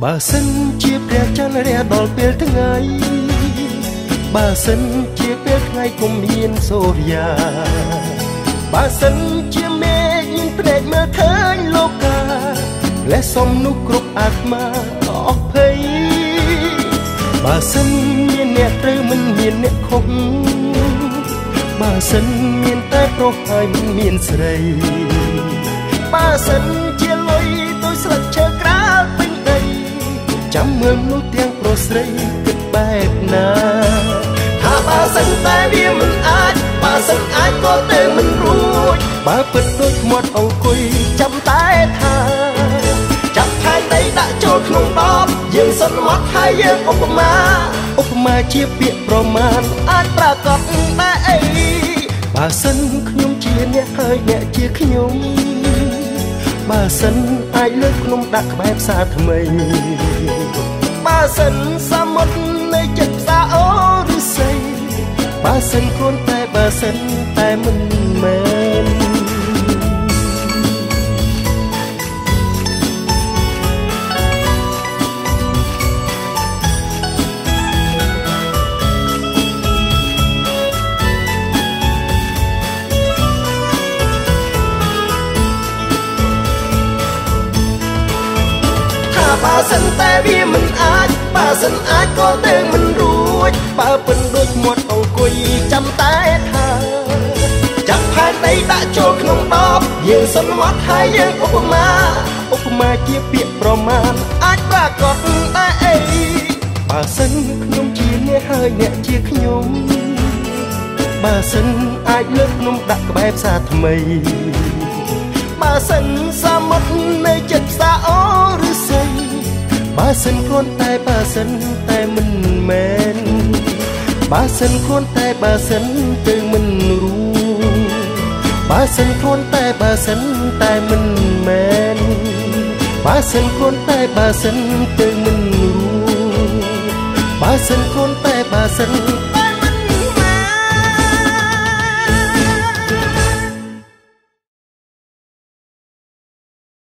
បើសិនជាព្រះច័ន្ទរះដល់ពេលថ្ងៃបើសិនជាពេលថ្ងៃគុំមានសូរិយាបើសិនជាមេឃមានភ្នែកមើលឃើញលោកាលេះសំនោះគ្រប់អាត្មាអស់ភ័យបើសិនមានអ្នកត្រូវមិនមានអ្នកខុសបើសិនមានតែប្រុសហើយមិនមានស្រីបើសិនជាលុយដោយស្លឹកឈើក្រាលពេញដីចាំមើលនោះទាំងប្រុសស្រីគិតបែបណាថាបើសិនតែវាមិនអាចបើសិនអាចក៏ទៅមិនរួចបើពិតដូចមាត់អង្គុយចាំតែថាចាប់ខែដីដាក់ចូលក្នុងដបយើងសន្មត់ហើយយើងឧបមាជាពាក្យប្រមាណអាចប្រកបតែអីបើសិនខ្ញុំជាអ្នកហើយអ្នកជាខ្ញុំបើសិនអាចលើកខ្ញុំដាក់ក្បែរផ្សារថ្មីបើសិនសមុទ្រនៃចិត្តផ្សារអូឬស័យបើសិនខ្លួនតែបើសិនតែមិនមែនបើសិនតែវាមិនអាចបើសិនអាចក៏ទៅមិនរួចបើពិនដូចមាត់អង្គុយចាំតែថាចាប់ផែនដីដាក់ចូលក្នុងដបយើងសន្មត់ហើយយើងឧបមាជាពាក្យប្រមាណអាចប្រកបតែអីបើសិនខ្ញុំជាអ្នកហើយអ្នកជាខ្ញុំបើសិនអាចលើកខ្ញុំដាក់ក្បែរផ្សារថ្មីបើសិនសមុទ្រនៃចិត្តផ្សារអូឬស័យបើសិនខ្លួនតែបើសិនតែមិនមែនបើសិនខ្លួនតែបើសិនទៅមិនรู้បើសិនខ្លួនតែបើសិនតែមិនមែនបើសិនខ្លួនតែបើសិនទៅមិនรู้បើសិនខ្លួនតែបើសិន